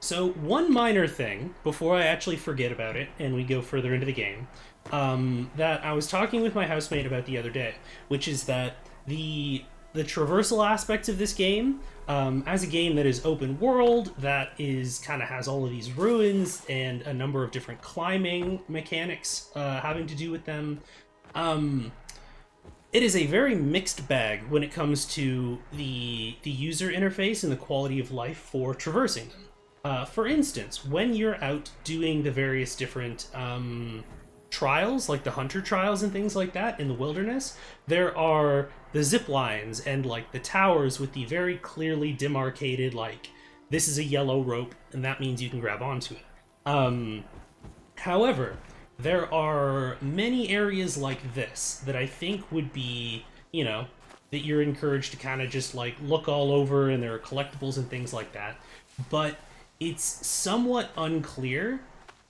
So one minor thing before I actually forget about it and we go further into the game, that I was talking with my housemate about the other day, which is that the traversal aspects of this game, as a game that is open world, that is kind of has all of these ruins and a number of different climbing mechanics having to do with them. Um, it is a very mixed bag when it comes to the user interface and the quality of life for traversing them. For instance, when you're out doing the various different trials, like the hunter trials and things like that in the wilderness, there are the zip lines and like the towers with the very clearly demarcated, like, this is a yellow rope and that means you can grab onto it. Um, However, there are many areas like this that I think would be, that you're encouraged to kind of just like look all over, and there are collectibles and things like that. But it's somewhat unclear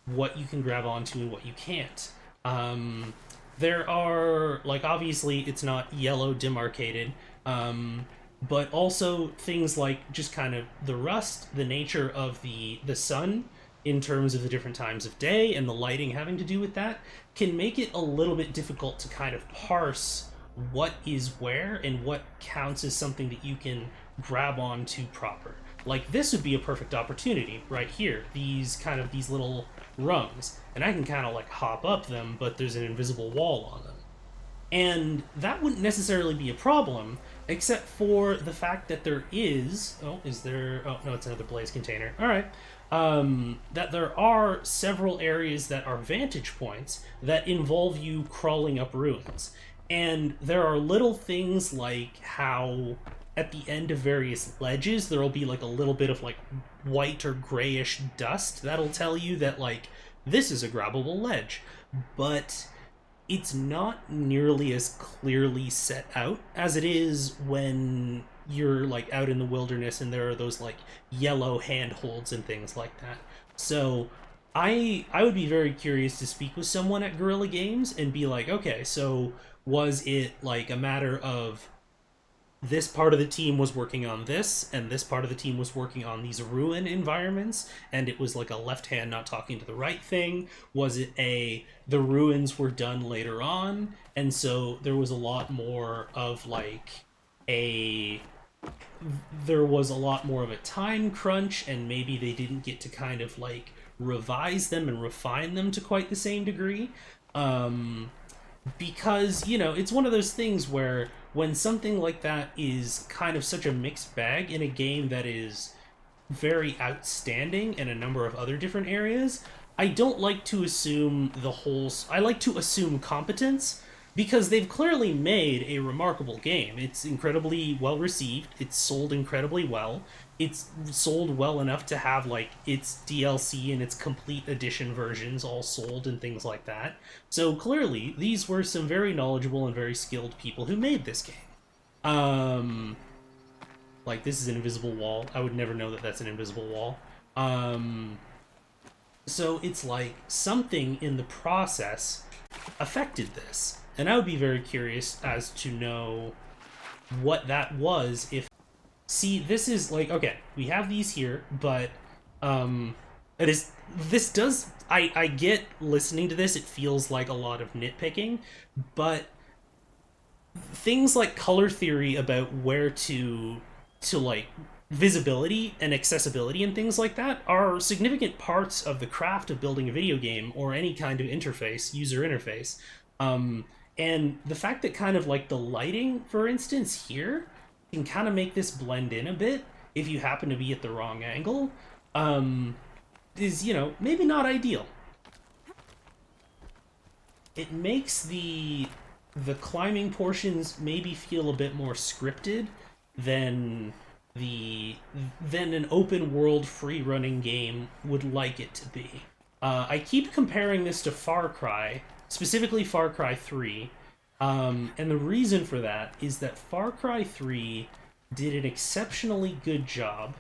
what you can grab onto and what you can't. Um, there are, like, obviously it's not yellow demarcated, but also things like just kind of the rust, the nature of the sun in terms of the different times of day and the lighting having to do with that can make it a little bit difficult to kind of parse what is where and what counts as something that you can grab onto proper. Like, this would be a perfect opportunity right here. These little rungs, and I can kind of like hop up them, but there's an invisible wall on them. And that wouldn't necessarily be a problem, except for the fact that there is. Oh, is there? Oh, no, it's another blaze container. All right. That there are several areas that are vantage points that involve you crawling up ruins. And there are little things like how at the end of various ledges there will be like a little bit of like white or grayish dust that'll tell you that, like, this is a grabbable ledge. But it's not nearly as clearly set out as it is when you're like out in the wilderness and there are those like yellow handholds and things like that. So I would be very curious to speak with someone at Guerrilla Games and be like, okay, so was it like a matter of this part of the team was working on this and this part of the team was working on these ruin environments, and it was like a left hand not talking to the right thing? Was it the ruins were done later on, and so there was a lot more of like a there was a lot more of a time crunch, and maybe they didn't get to kind of like revise them and refine them to quite the same degree? Because, it's one of those things where when something like that is kind of such a mixed bag in a game that is very outstanding in a number of other different areas, I don't like to assume I like to assume competence, because they've clearly made a remarkable game. It's incredibly well received. It's sold incredibly well. It's sold well enough to have like its DLC and its complete edition versions all sold and things like that. So clearly, these were some very knowledgeable and very skilled people who made this game. Um, like, this is an invisible wall. I would never know that that's an invisible wall. So it's like something in the process affected this. And I would be very curious as to know what that was. If, see, this is like, okay, we have these here, but it is this does I get listening to this, it feels like a lot of nitpicking, but things like color theory about where to like visibility and accessibility and things like that are significant parts of the craft of building a video game or any kind of user interface. And the fact that kind of like the lighting, for instance, here can kind of make this blend in a bit if you happen to be at the wrong angle, is, maybe not ideal. It makes the climbing portions maybe feel a bit more scripted than than an open world free running game would like it to be. I keep comparing this to Far Cry, specifically Far Cry 3. And the reason for that is that Far Cry 3 did an exceptionally good job.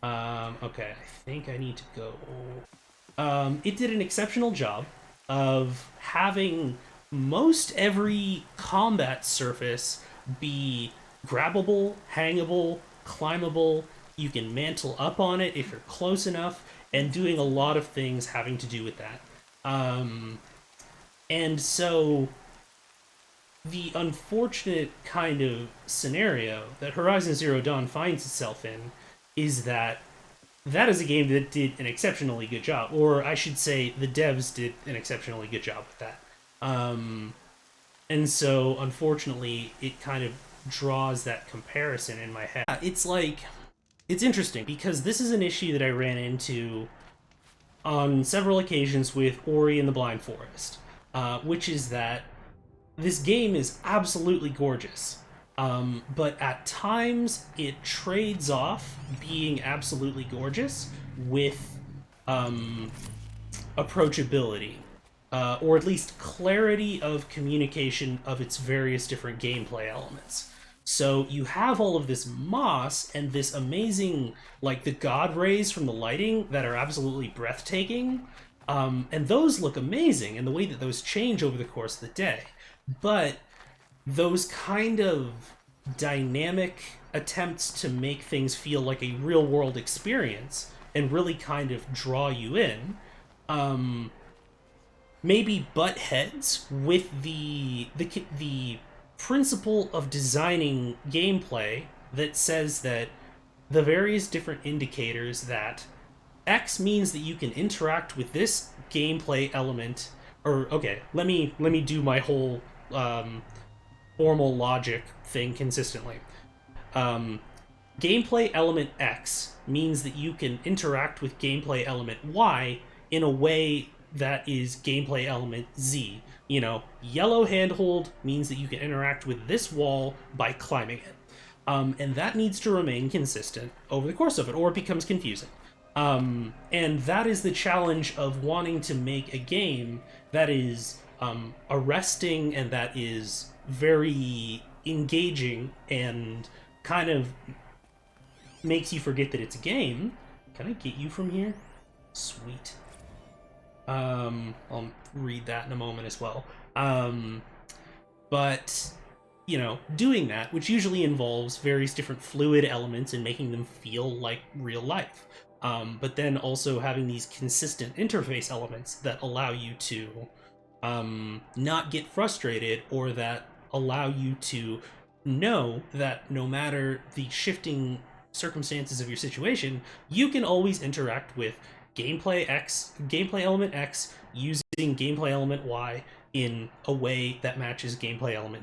Okay, I think I need to go. It did an exceptional job of having most every combat surface be grabbable, hangable, climbable. You can mantle up on it if you're close enough, and doing a lot of things having to do with that. Um, and so the unfortunate kind of scenario that Horizon Zero Dawn finds itself in is that that is a game that did an exceptionally good job, or I should say, the devs did an exceptionally good job with that. Um, and so, unfortunately, it kind of draws that comparison in my head. It's like, it's interesting because this is an issue that I ran into on several occasions with Ori and the Blind Forest, which is that this game is absolutely gorgeous. But at times it trades off being absolutely gorgeous with um, approachability, or at least clarity of communication of its various different gameplay elements. So you have all of this moss and this amazing, like the god rays from the lighting that are absolutely breathtaking, and those look amazing, and the way that those change over the course of the day. But those kind of dynamic attempts to make things feel like a real world experience and really kind of draw you in, um, maybe butt heads with the principle of designing gameplay that says that the various different indicators that X means that you can interact with this gameplay element. Or okay, let me do my whole formal logic thing consistently. Um, Gameplay element X means that you can interact with gameplay element Y in a way that is gameplay element Z. You know, yellow handhold means that you can interact with this wall by climbing it. And that needs to remain consistent over the course of it, or it becomes confusing. And that is the challenge of wanting to make a game that is arresting and that is very engaging and kind of makes you forget that it's a game. Can I get you from here? Sweet. I'll read that in a moment as well. But, you know, doing that, which usually involves various different fluid elements and making them feel like real life. But then also having these consistent interface elements that allow you to not get frustrated, or that allow you to know that no matter the shifting circumstances of your situation, you can always interact with gameplay element X using gameplay element Y in a way that matches gameplay element Z.